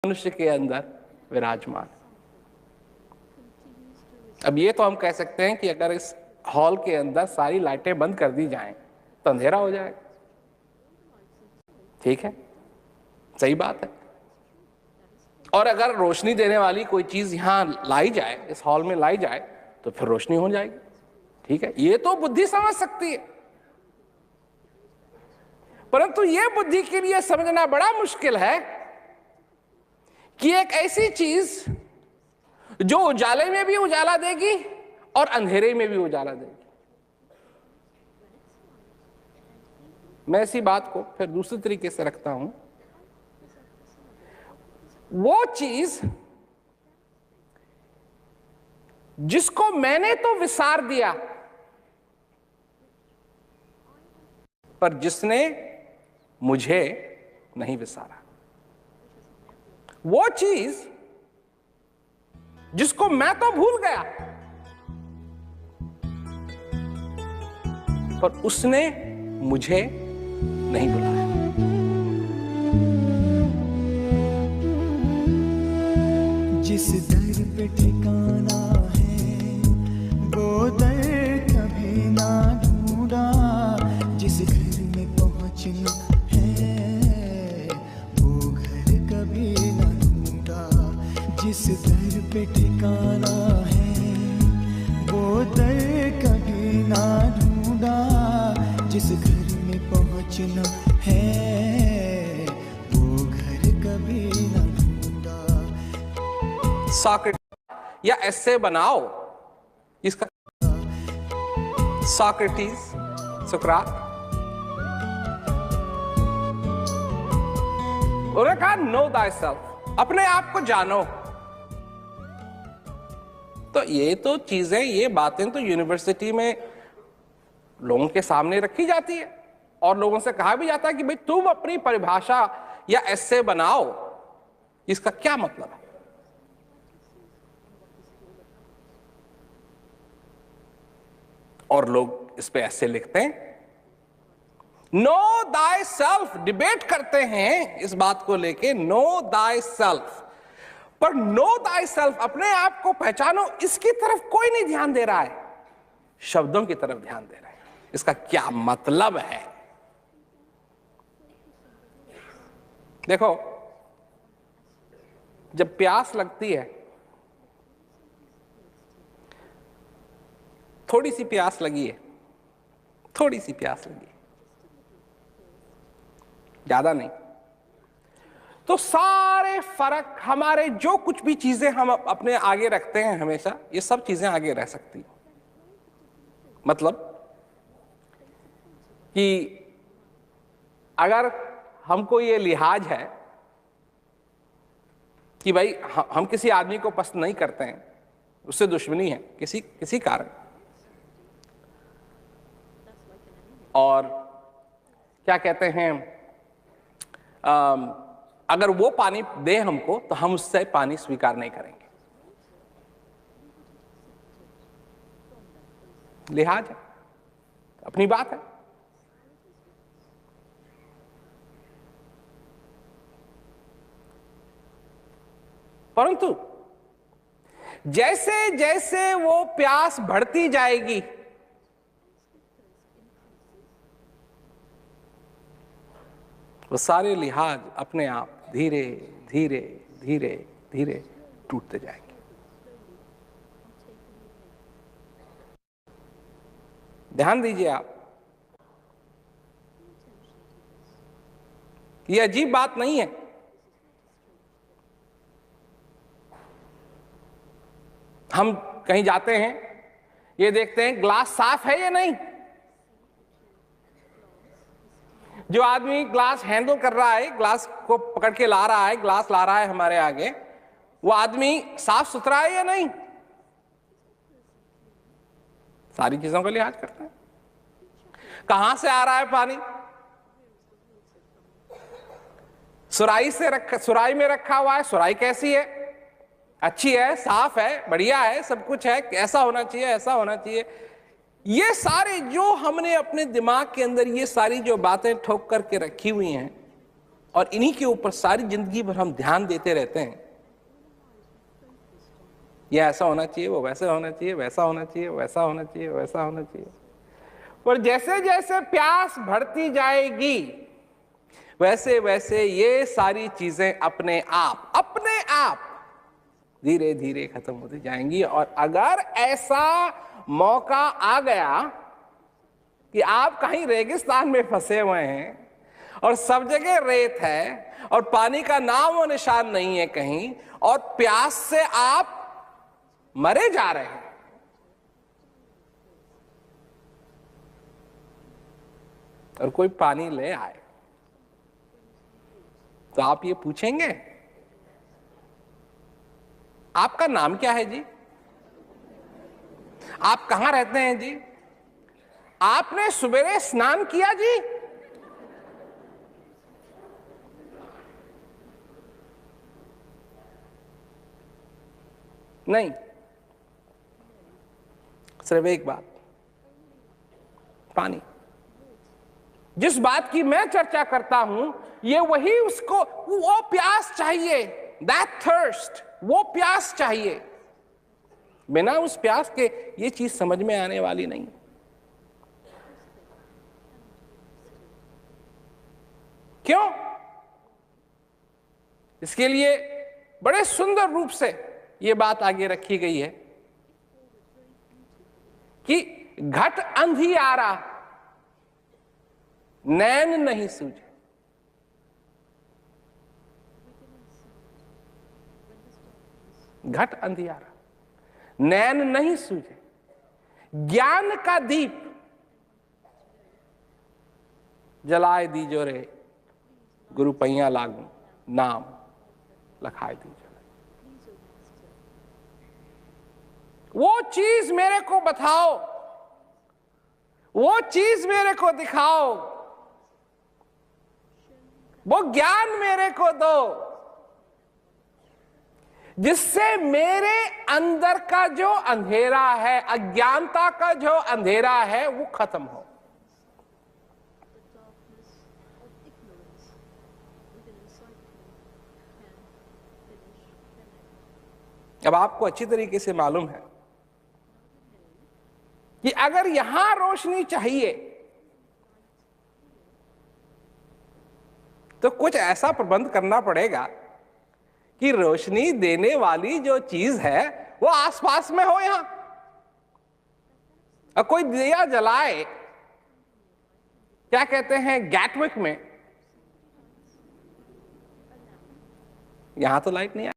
मनुष्य के अंदर विराजमान। अब ये तो हम कह सकते हैं कि अगर इस हॉल के अंदर सारी लाइटें बंद कर दी जाएं तो अंधेरा हो जाएगा। ठीक है, सही बात है। और अगर रोशनी देने वाली कोई चीज यहां लाई जाए, इस हॉल में लाई जाए, तो फिर रोशनी हो जाएगी। ठीक है, ये तो बुद्धि समझ सकती है, परंतु यह बुद्धि के लिए समझना बड़ा मुश्किल है कि एक ऐसी चीज जो उजाले में भी उजाला देगी और अंधेरे में भी उजाला देगी। मैं इसी बात को फिर दूसरे तरीके से रखता हूं, वो चीज जिसको मैंने तो विसार दिया, पर जिसने मुझे नहीं विसारा, वो चीज जिसको मैं तो भूल गया, पर उसने मुझे नहीं बुलाया। जिस दर पे ठिकाना है वो दर कभी ना ढूंढा, जिस घर में पहुंचना है वो घर कभी ना ढूंढा। जिस दर पे ठिकाना है वो दर कभी ना ढूंढा, जिस घर में पहुंचना है वो घर कभी ना ढूंढा। सॉक्रेटिस या एस्से बनाओ इसका, सॉक्रेटिस, सुकरात, उन्होंने कहा नो थायसेल्फ, अपने आप को जानो। तो ये तो चीजें, ये बातें तो यूनिवर्सिटी में लोगों के सामने रखी जाती है और लोगों से कहा भी जाता है कि भाई तुम अपनी परिभाषा या एस्से बनाओ, इसका क्या मतलब है। और लोग इस पे ऐसे लिखते हैं, नो दाई सेल्फ, डिबेट करते हैं इस बात को लेके, नो दाई सेल्फ। पर नो दाई सेल्फ, अपने आप को पहचानो, इसकी तरफ कोई नहीं ध्यान दे रहा है, शब्दों की तरफ ध्यान दे रहा है। इसका क्या मतलब है? देखो, जब प्यास लगती है, थोड़ी सी प्यास लगी है, थोड़ी सी प्यास लगी है, ज्यादा नहीं, तो सारे फर्क, हमारे जो कुछ भी चीजें हम अपने आगे रखते हैं हमेशा, ये सब चीजें आगे रह सकती। मतलब कि अगर हमको ये लिहाज है कि भाई हम किसी आदमी को पसंद नहीं करते हैं, उससे दुश्मनी है किसी कारण, और क्या कहते हैं, अगर वो पानी दे हमको तो हम उससे पानी स्वीकार नहीं करेंगे, लिहाज है, अपनी बात है। परंतु जैसे जैसे वो प्यास बढ़ती जाएगी, वो सारे लिहाज अपने आप धीरे धीरे धीरे धीरे टूटते जाएंगे। ध्यान दीजिए आप, ये अजीब बात नहीं है। हम कहीं जाते हैं, ये देखते हैं ग्लास साफ है या नहीं। जो आदमी ग्लास हैंडल कर रहा है, ग्लास को पकड़ के ला रहा है, ग्लास ला रहा है हमारे आगे, वो आदमी साफ सुथरा है या नहीं, सारी चीजों का लिहाज करता है। कहां से आ रहा है पानी, सुराई में रखा हुआ है, सुराई कैसी है, अच्छी है, साफ है, बढ़िया है, सब कुछ है, ऐसा होना चाहिए, ऐसा होना चाहिए। ये सारे जो हमने अपने दिमाग के अंदर ये सारी जो बातें ठोक करके रखी हुई हैं, और इन्हीं के ऊपर सारी जिंदगी भर हम ध्यान देते रहते हैं। ये ऐसा होना चाहिए, वो वैसा होना चाहिए, वैसा होना चाहिए, वैसा होना चाहिए, वैसा होना चाहिए। पर जैसे जैसे प्यास बढ़ती जाएगी वैसे वैसे ये सारी चीजें अपने आप धीरे धीरे खत्म होती जाएंगी। और अगर ऐसा मौका आ गया कि आप कहीं रेगिस्तान में फंसे हुए हैं और सब जगह रेत है और पानी का नाम और निशान नहीं है कहीं, और प्यास से आप मरे जा रहे हैं, और कोई पानी ले आए, तो आप ये पूछेंगे आपका नाम क्या है जी, आप कहां रहते हैं जी, आपने सवेरे स्नान किया जी? नहीं, सिर्फ एक बात, पानी। जिस बात की मैं चर्चा करता हूं ये वही उसको वो प्यास चाहिए, दैट थर्स्ट, वो प्यास चाहिए। बिना उस प्यास के ये चीज समझ में आने वाली नहीं। क्यों? इसके लिए बड़े सुंदर रूप से ये बात आगे रखी गई है कि घट अंधियारा नैन नहीं सूझे। घट अंधियारा नैन नहीं सूझे, ज्ञान का दीप जलाए दीजो रे, गुरु पैया लागू नाम लखाए दीजो। वो चीज मेरे को बताओ, वो चीज मेरे को दिखाओ, वो ज्ञान मेरे को दो जिससे मेरे अंदर का जो अंधेरा है, अज्ञानता का जो अंधेरा है, वो खत्म हो। अब आपको अच्छी तरीके से मालूम है कि अगर यहां रोशनी चाहिए तो कुछ ऐसा प्रबंध करना पड़ेगा कि रोशनी देने वाली जो चीज है वो आसपास में हो। यहां और कोई दिया जलाए, क्या कहते हैं गैटविक में, यहां तो लाइट नहीं